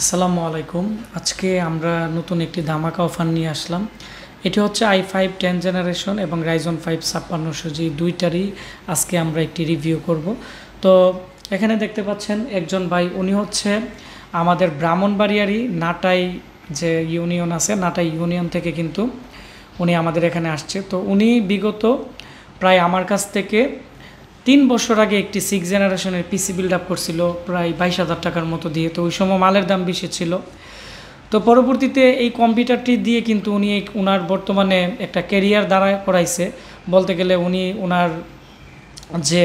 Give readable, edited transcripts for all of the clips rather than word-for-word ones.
আসসালামু আলাইকুম। আজকে আমরা নতুন একটি ধামাকা অফার নিয়ে আসলাম। এটি হচ্ছে i5 10 জেনারেশন এবং Ryzen 5 5600G দুইটারই আজকে আমরা একটি রিভিউ করব। তো এখানে দেখতে পাচ্ছেন একজন ভাই, উনি হচ্ছে আমাদের ব্রাহ্মণবাড়িয়ারই নাটাই যে ইউনিয়ন আছে, নাটাই ইউনিয়ন থেকে কিন্তু উনি আমাদের এখানে আসছে। তো উনি বিগত প্রায় আমার কাছ থেকে 3 বছর আগে একটি 6 জেনারেশনের পিসি বিল্ড আপ করছিল প্রায় 22,000 টাকার মতো দিয়ে। তো ওই সময় মালের দাম বেশি ছিল। তো পরবর্তীতে এই কম্পিউটারটি দিয়ে কিন্তু উনি ওনার বর্তমানে একটা ক্যারিয়ার দাঁড়া করাইছে বলতে গেলে। উনি ওনার যে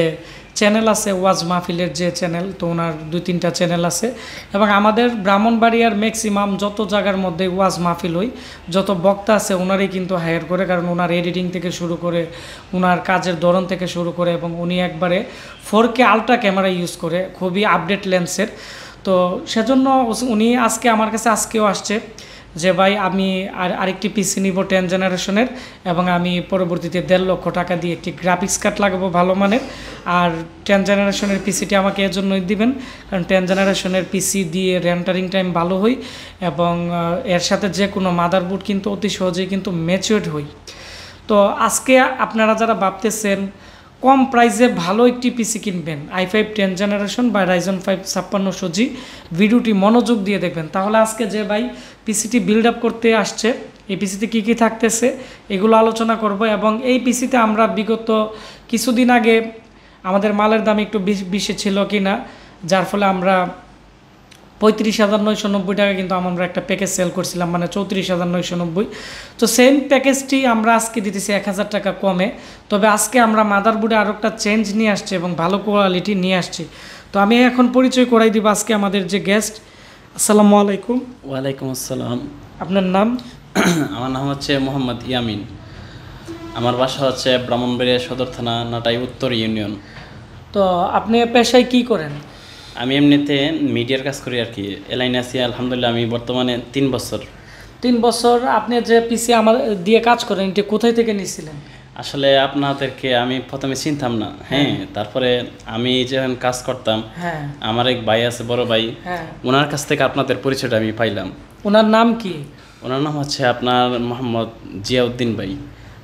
চ্যানেল আছে ওয়াজ মাহফিলের যে চ্যানেল, তো ওনার 2-3টা চ্যানেল আছে এবং আমাদের ব্রাহ্মণবাড়িয়ার ম্যাক্সিমাম যত জায়গার মধ্যে ওয়াজ মাহফিল হই, যত বক্তা আছে ওনারই কিন্তু হায়ার করে, কারণ ওনার এডিটিং থেকে শুরু করে ওনার কাজের ধরন থেকে শুরু করে, এবং উনি একবারে 4K আলট্রা ক্যামেরা ইউজ করে, খুবই আপডেট লেন্সের। তো সেজন্য উনি আজকে আমার কাছে আজকেও আসছে যে ভাই আমি আরেকটি পিসি নিব 10 জেনারেশনের, এবং আমি পরবর্তীতে 1.5 লক্ষ টাকা দিয়ে একটি গ্রাফিক্স কার্ড লাগাবো ভালো মানের। আর 10 জেনারেশনের পিসিটি আমাকে এর জন্যই দিবেন, কারণ 10 জেনারেশনের পিসি দিয়ে রেন্টারিং টাইম ভালো হয় এবং এর সাথে যে কোনো মাদারবোর্ড কিন্তু অতি সহজেই কিন্তু ম্যাচিউরড হয়। তো আজকে আপনারা যারা ভাবতেছেন কম প্রাইসে ভালো একটি পিসি কিনবেন, i5 10 জেনারেশন বা Ryzen 5 5600G, ভিডিওটি মনোযোগ দিয়ে দেখবেন। তাহলে আজকে যে ভাই পিসিটি বিল্ড আপ করতে আসছে, এই পিসিতে কী কী থাকতেছে এগুলো আলোচনা করব। এবং এই পিসিতে আমরা বিগত কিছুদিন আগে আমাদের মালের দাম একটু বেশি ছিল কি না, যার ফলে আমরা 35,990 টাকা কিন্তু আমরা একটা প্যাকেজ সেল করছিলাম, মানে 34,990। তো সেম প্যাকেজটি আমরা আজকে দিতেছি 1,000 টাকা কমে। তবে আজকে আমরা মাদারবোর্ডে আরও একটা চেঞ্জ নিয়ে আসছি এবং ভালো কোয়ালিটি নিয়ে আসছি। তো আমি এখন পরিচয় করাই দিব আজকে আমাদের যে গেস্ট। আসসালামু আলাইকুম। ওয়ালাইকুম আসসালাম। আপনার নাম? আমার নাম হচ্ছে মোহাম্মদ ইয়ামিন। আমার বাসা হচ্ছে ব্রাহ্মণবাড়িয়া সদর থানা, নাটাই উত্তর ইউনিয়ন। তো আপনি পেশায় কি করেন? আমি এমনিতে মিডিয়ার কাজ করি আর কি। এলাইনে আছি আলহামদুলিল্লাহ। আমি বর্তমানে 3 বছর। 3 বছর আপনি যে পিসি আমার দিয়ে কাজ করেন, এটি কোথায় থেকে নিয়েছিলেন? আসলে আপনাদেরকে আমি প্রথমে চিনতাম না, হ্যাঁ। তারপরে আমি যখন কাজ করতাম, হ্যাঁ, আমার এক ভাই আছে, বড় ভাই, হ্যাঁ, ওনার কাছ থেকে আপনাদের পরিচয়টা আমি পাইলাম। ওনার নাম কি? ওনার নাম হচ্ছে আপনার মোহাম্মদ জিয়াউদ্দিন ভাই।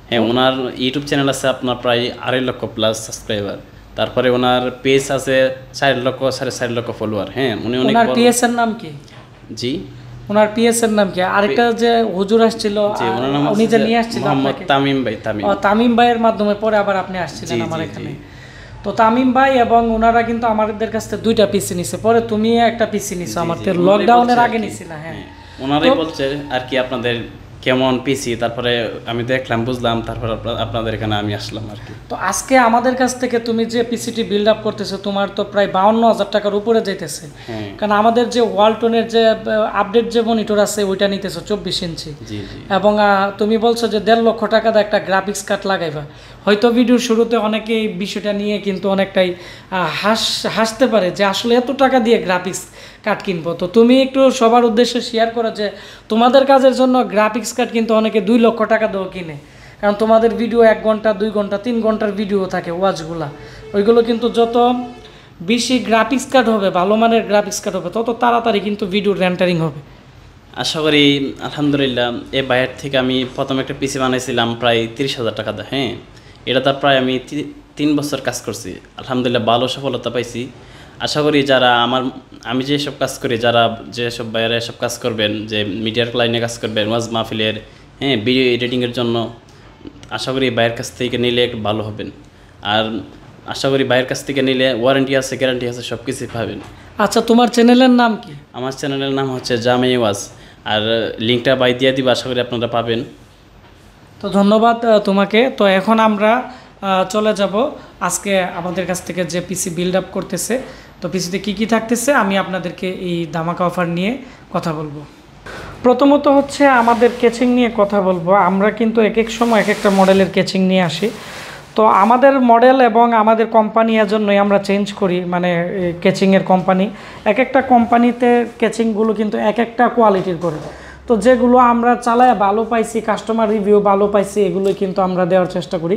হ্যাঁ, ওনার ইউটিউব চ্যানেল আছে আপনার প্রায় 2.5 লক্ষ প্লাস সাবস্ক্রাইবার। তারপরে ওনার পেজ আছে 4 লক্ষ 4.5 লক্ষ ফলোয়ার। হ্যাঁ, উনি অনেক ওনার বড়। পিএস এর নাম কি? জি, ওনার পিএস এর নাম কি? আরেকটা যে হুজুর আসছিল, জি, ওনার নাম উনি যে হচ্ছে নিয়ে আসছিল মোহাম্মদ আপনাকে, তামিম ভাই। তামিম, তামিম ভাইয়ের মাধ্যমে পরে আবার আপনি আসছিলেন জি, আমার জি, এখানে। জি। তো তামিম ভাই এবং ওনারা কিন্তু আমাদের কাছ থেকে 2টা পিসি নিছে, পরে তুমি একটা পিসি নিছো জি, আমার জি, থেকে ওনারাই লকডাউনের বলছে আগে আর কি। নিছিলা। হ্যাঁ, হ্যাঁ, ওনারাই বলছে আর কি আপনাদের কেমন পিসি। তারপরে আমি দেখলাম, বুঝলাম, তারপরে আপনাদের এখানে আমি আসলাম আর কি। তো আজকে আমাদের কাছ থেকে তুমি যে পিসিটি বিল্ড আপ করতেছো, তোমার তো প্রায় 52,000 টাকার উপরে যাইতেছে। হ্যাঁ, কারণ আমাদের যে ওয়ালটনের যে আপডেট যে মনিটর আছে ওইটা নিতেছো 24 ইঞ্চি, জি, জি, এবং তুমি বলছো যে 1.5 লক্ষ টাকা দিয়ে একটা গ্রাফিক্স কার্ড লাগাইবা। হয়তো ভিডিওর শুরুতে অনেকে এই বিষয়টা নিয়ে কিন্তু অনেকটাই হাসতে পারে যে আসলে এত টাকা দিয়ে গ্রাফিক্স কার্ড কিনবো। তো তুমি একটু সবার উদ্দেশ্যে শেয়ার করো যে তোমাদের কাজের জন্য গ্রাফিক্স কার্ড কিন্তু অনেকে 2 লক্ষ টাকা দিয়েও কিনে, কারণ তোমাদের ভিডিও 1 ঘন্টা 2 ঘন্টা 3 ঘন্টার ভিডিও থাকে ওয়াচগুলা। ওইগুলো কিন্তু যত বেশি গ্রাফিক্স কার্ড হবে, ভালো মানের গ্রাফিক্স কার্ড হবে, তত তাড়াতাড়ি কিন্তু ভিডিও রেন্টারিং হবে। আশা করি আলহামদুলিল্লাহ। এই বাইরের থেকে আমি প্রথম একটা পিসি বানাইছিলাম প্রায় 30,000 টাকা দিয়ে। হ্যাঁ, এটা তার প্রায় আমি 3 বছর কাজ করছি, আলহামদুলিল্লাহ ভালো সফলতা পাইছি। আশা করি যারা আমি যেসব কাজ করি, যারা যেসব বাইরে এসব কাজ করবেন, যে মিডিয়ার লাইনে কাজ করবেন, ওয়াজ মাহফিলের, হ্যাঁ, ভিডিও এডিটিংয়ের জন্য, আশা করি বাইরের কাছ থেকে নিলে একটু ভালো হবেন। আর আশা করি বাইরের কাছ থেকে নিলে ওয়ারেন্টি আছে, গ্যারান্টি আছে, সব কিছুই পাবেন। আচ্ছা, তোমার চ্যানেলের নাম কি? আমার চ্যানেলের নাম হচ্ছে জামে ওয়াজ, আর লিঙ্কটা বাই দিয়ে দিব, আশা করি আপনারা পাবেন। তো ধন্যবাদ তোমাকে। তো এখন আমরা চলে যাব আজকে আমাদের কাছ থেকে যে পিসি বিল্ড আপ করতেছে, তো পিসিতে কী কী থাকতেছে আমি আপনাদেরকে এই ধামাকা অফার নিয়ে কথা বলবো। প্রথমত হচ্ছে আমাদের কেচিং নিয়ে কথা বলবো। আমরা কিন্তু এক এক সময় এক একটা মডেলের কেচিং নিয়ে আসি। তো আমাদের মডেল এবং আমাদের কোম্পানি এজন্যই আমরা চেঞ্জ করি, মানে কেচিংয়ের কোম্পানি। এক একটা কোম্পানিতে কেচিংগুলো কিন্তু এক একটা কোয়ালিটির করে। তো যেগুলো আমরা চালায় ভালো পাইছি, কাস্টমার রিভিউ ভালো পাইছি, এগুলোই কিন্তু আমরা দেওয়ার চেষ্টা করি।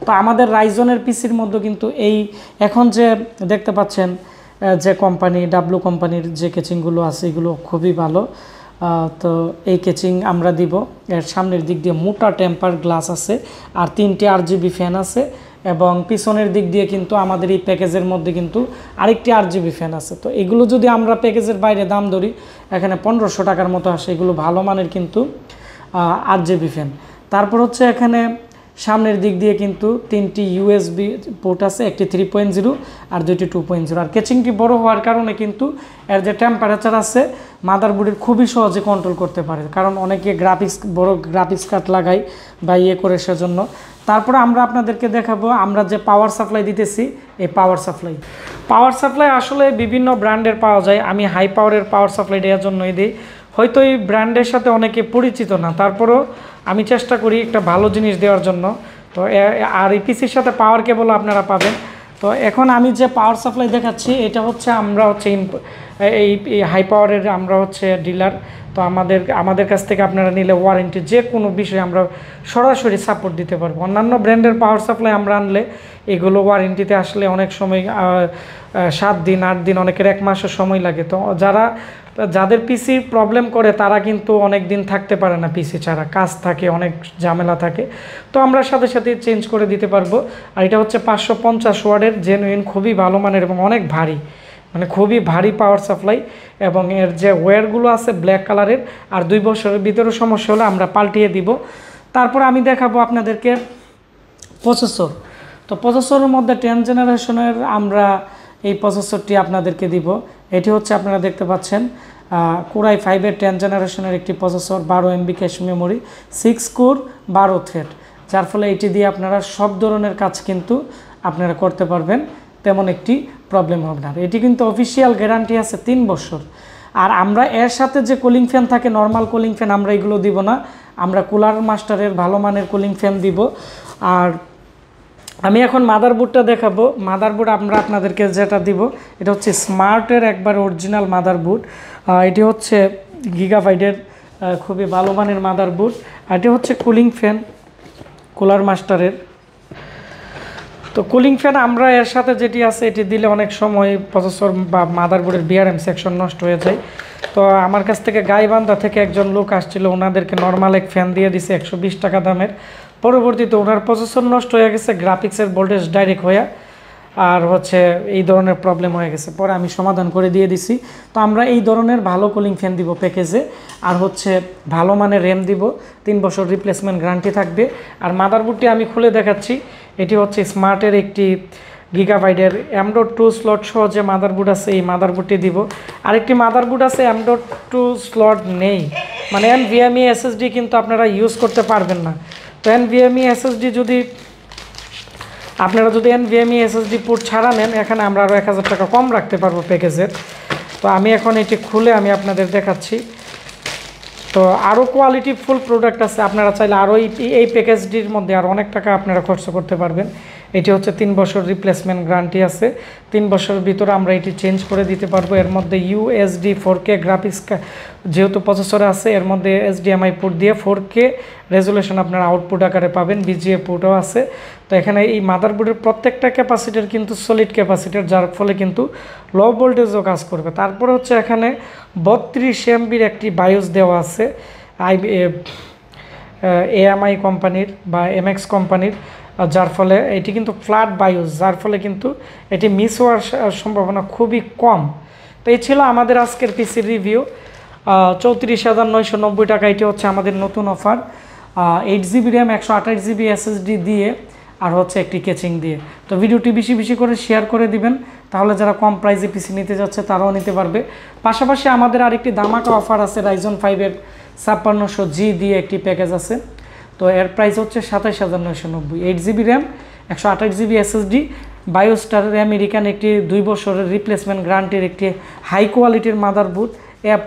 তো আমাদের রাইজনের পিসির মধ্যে কিন্তু এই এখন যে দেখতে পাচ্ছেন যে কোম্পানি ডাব্লু কোম্পানির যে কেচিংগুলো আছে এগুলো খুবই ভালো। তো এই কেচিং আমরা দিব। এর সামনের দিক দিয়ে মোটা টেম্পার গ্লাস আছে, আর 3টি RGB ফ্যান আছে, এবং পিছনের দিক দিয়ে কিন্তু আমাদের এই প্যাকেজের মধ্যে কিন্তু আরেকটি RGB ফ্যান আছে। তো এগুলো যদি আমরা প্যাকেজের বাইরে দাম ধরি, এখানে 1500 টাকার মতো আসে। এগুলো ভালো মানের কিন্তু RGB ফ্যান। তারপর হচ্ছে এখানে সামনের দিক দিয়ে কিন্তু 3টি USB পোর্ট আছে, একটি 3.0 আর 2টি 2.0। আর কেচিংটি বড় হওয়ার কারণে কিন্তু এর যে টেম্পারেচার আছে মাদারবোর্ডের খুবই সহজে কন্ট্রোল করতে পারে, কারণ অনেকে বড় গ্রাফিক্স কার্ড লাগাই বা করে সেজন্য। তারপরে আমরা আপনাদেরকে দেখাবো আমরা যে পাওয়ার সাপ্লাই দিতেছি, এই পাওয়ার সাপ্লাই আসলে বিভিন্ন ব্র্যান্ডের পাওয়া যায়। আমি হাই পাওয়ারের পাওয়ার সাপ্লাই দেওয়ার জন্যই দিই। হয়তো এই ব্র্যান্ডের সাথে অনেকে পরিচিত না, তারপরেও আমি চেষ্টা করি একটা ভালো জিনিস দেওয়ার জন্য। তো আর এই পিসির সাথে পাওয়ার কেবল আপনারা পাবেন। তো এখন আমি যে পাওয়ার সাপ্লাই দেখাচ্ছি এটা হচ্ছে আমরা হচ্ছে এই হাই পাওয়ারের আমরা হচ্ছে ডিলার। তো আমাদের কাছ থেকে আপনারা নিলে ওয়ারেন্টি যে কোনো বিষয়ে আমরা সরাসরি সাপোর্ট দিতে পারবো। অন্যান্য ব্র্যান্ডের পাওয়ার সাপ্লাই আমরা আনলে এগুলো ওয়ারেন্টিতে আসলে অনেক সময় 7 দিন 8 দিন, অনেকের 1 মাসও সময় লাগে। তো যাদের পিসি প্রবলেম করে তারা কিন্তু অনেক দিন থাকতে পারে না পিসি ছাড়া, কাজ থাকে, অনেক ঝামেলা থাকে। তো আমরা সাথে সাথে চেঞ্জ করে দিতে পারবো। আর এটা হচ্ছে 550 ওয়াটের জেনুইন, খুবই ভালো মানের এবং অনেক ভারী, মানে খুবই ভারী পাওয়ার সাপ্লাই। এবং এর যে ওয়্যারগুলো আছে ব্ল্যাক কালারের, আর 2 বছরের ভিতরে সমস্যা হলে আমরা পাল্টিয়ে দিব। তারপর আমি দেখাবো আপনাদেরকে প্রসেসর। তো প্রসেসরের মধ্যে 10 জেনারেশনের আমরা এই প্রসেসরটি আপনাদেরকে দিব। এটি হচ্ছে আপনারা দেখতে পাচ্ছেন Core i5-এর 10 জেনারেশনের একটি processor, 12 MB cache memory, 6 core 12 thread, যার ফলে এটি দিয়ে আপনারা সব ধরনের কাজ কিন্তু আপনারা করতে পারবেন, তেমন একটি প্রবলেম হবে না। এটি কিন্তু অফিসিয়াল গ্যারান্টি আছে 3 বছর। আর আমরা এর সাথে যে কুলিং ফ্যান থাকে, নর্মাল কুলিং ফ্যান আমরা এগুলো দিব না, আমরা কুলার মাস্টারের ভালো মানের কুলিং ফ্যান দিব। আর আমি এখন মাদারবোর্ডটা দেখাবো। মাদারবোর্ড আমরা আপনাদেরকে যেটা দিব এটা হচ্ছে স্মার্টের একবার অরিজিনাল মাদারবোর্ড। এটি হচ্ছে গিগাবাইটের খুবই ভালো মানের মাদারবোর্ড। আর এটি হচ্ছে কুলিং ফ্যান কুলার মাস্টারের। তো কুলিং ফ্যান আমরা এর সাথে যেটি আছে এটি দিলে অনেক সময় প্রসেসর বা মাদারবোর্ডের বিআরএম সেকশন নষ্ট হয়ে যায়। তো আমার কাছ থেকে গাইবান্ধা থেকে একজন লোক আসছিল, ওনাদেরকে নর্মাল এক ফ্যান দিয়ে দিছে 120 টাকা দামের। পরবর্তীতে ওনার প্রসেসর নষ্ট হয়ে গেছে, গ্রাফিক্সের ভোল্টেজ ডাইরেক্ট হয়ে আর হচ্ছে এই ধরনের প্রবলেম হয়ে গেছে। পরে আমি সমাধান করে দিয়ে দিছি। তো আমরা এই ধরনের ভালো কুলিং ফ্যান দিব প্যাকেজে, আর হচ্ছে ভালো মানের র্যাম দিব, 3 বছর রিপ্লেসমেন্ট গ্যারান্টি থাকবে। আর মাদারবোর্ডটি আমি খুলে দেখাচ্ছি। এটি হচ্ছে স্মার্টের একটি গিগাবাইটের M.2 স্লট সহ যে মাদারবোর্ড আছে, এই মাদারবোর্ডটি দিব। আরেকটি মাদারবোর্ড আছে M.2 স্লট নেই, মানে NVMe SSD কিন্তু আপনারা ইউজ করতে পারবেন না। তো NVMe SSD আপনারা যদি NVMe SSD পোর্ট ছাড়া নেন, এখানে আমরা আরও 1000 টাকা কম রাখতে পারবো প্যাকেজের। তো আমি এখন এটি খুলে আমি আপনাদের দেখাচ্ছি। তো আরও কোয়ালিটি ফুল প্রোডাক্ট আছে, আপনারা চাইলে আরও এই প্যাকেজটির মধ্যে আরও অনেক টাকা আপনারা খরচ করতে পারবেন। এটি হচ্ছে 3 বছর রিপ্লেসমেন্ট গ্যারান্টি আছে, 3 বছরের ভিতরে আমরা এটি চেঞ্জ করে দিতে পারবো। এর মধ্যে USD 4K গ্রাফিক্স যেহেতু প্রসেসরে আছে, এর মধ্যে HDMI পোর্ট দিয়ে 4K রেজুলেশন আপনারা আউটপুট আকারে পাবেন, BGA পোর্টও আছে। তো এখানে এই মাদারবোর্ডের প্রত্যেকটা ক্যাপাসিটার কিন্তু সলিড ক্যাপাসিটার, যার ফলে কিন্তু লো ভোল্টেজও কাজ করবে। তারপরে হচ্ছে এখানে 32 MBর একটি বায়োস দেওয়া আছে AMI কোম্পানির বা MX কোম্পানির, যার ফলে এটি কিন্তু ফ্ল্যাট বায়োস, যার ফলে কিন্তু এটি মিস হওয়ার সম্ভাবনা খুবই কম। তো এই ছিল আমাদের আজকের পিসির রিভিউ। 34,990 টাকা এটি হচ্ছে আমাদের নতুন offer, 8GB RAM 128GB SSD দিয়ে, আর হচ্ছে একটি কেচিং দিয়ে। তো ভিডিওটি বেশি বেশি করে শেয়ার করে দিবেন, তাহলে যারা কম প্রাইসে পিসি নিতে যাচ্ছে তারাও নিতে পারবে। পাশাপাশি আমাদের আরেকটি দামাকা অফার আছে, Ryzen 5-এর 5600G দিয়ে একটি প্যাকেজ আছে। তো এর প্রাইস হচ্ছে 27,990, 8GB RAM 128GB SSD, বায়োস্টারের American একটি 2 বছরের রিপ্লেসমেন্ট গ্যারান্টির একটি হাই কোয়ালিটির মাদারবোর্ড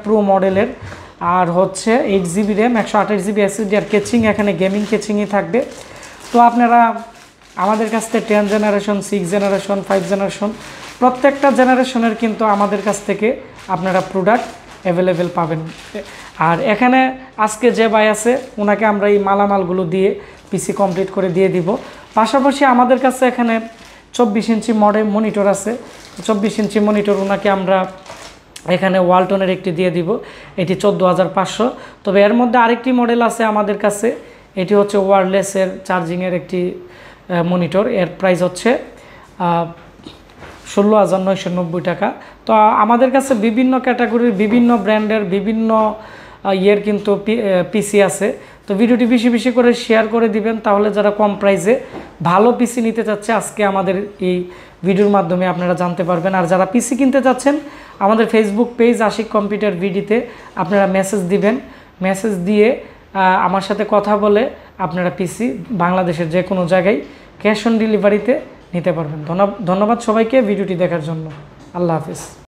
প্রো মডেলের, আর হচ্ছে 8GB র্যাম 128GB SSD, আর কেচিং এখানে গেমিং কেচিংই থাকবে। তো আপনারা আমাদের কাছ থেকে 10 জেনারেশন, 6 জেনারেশন, 5 জেনারেশন প্রত্যেকটা জেনারেশনের কিন্তু আমাদের কাছ থেকে আপনারা প্রোডাক্ট অ্যাভেলেবেল পাবেন। আর এখানে আজকে যে ভাই আছে ওনাকে আমরা এই মালামালগুলো দিয়ে পিসি কমপ্লিট করে দিয়ে দিব। পাশাপাশি আমাদের কাছে এখানে 24 ইঞ্চি মনিটর আছে। 24 ইঞ্চি মনিটর ওনাকে আমরা এখানে ওয়ালটনের একটি দিয়ে দিব, এটি 14,500। তবে এর মধ্যে আরেকটি মডেল আছে আমাদের কাছে, এটি হচ্ছে ওয়্যারলেসের চার্জিংয়ের একটি মনিটর, এর প্রাইস হচ্ছে 16,990 টাকা। তো আমাদের কাছে বিভিন্ন ক্যাটাগরির বিভিন্ন ব্র্যান্ডের বিভিন্ন ইয়ের কিন্তু পিসি আছে। তো ভিডিওটি বেশি বেশি করে শেয়ার করে দিবেন, তাহলে যারা কম প্রাইসে ভালো পিসি নিতে চাচ্ছে আজকে আমাদের এই ভিডিওর মাধ্যমে আপনারা জানতে পারবেন। আর যারা পিসি কিনতে চাচ্ছেন আমাদের ফেসবুক পেজ আশিক কম্পিউটার ভিডিতে আপনারা মেসেজ দিবেন, মেসেজ দিয়ে আমার সাথে কথা বলে আপনারা পিসি বাংলাদেশের যে কোনো জায়গায় ক্যাশ অন ডেলিভারিতে নিতে পারবেন। ধন্যবাদ সবাইকে ভিডিওটি দেখার জন্য। আল্লাহ হাফিজ।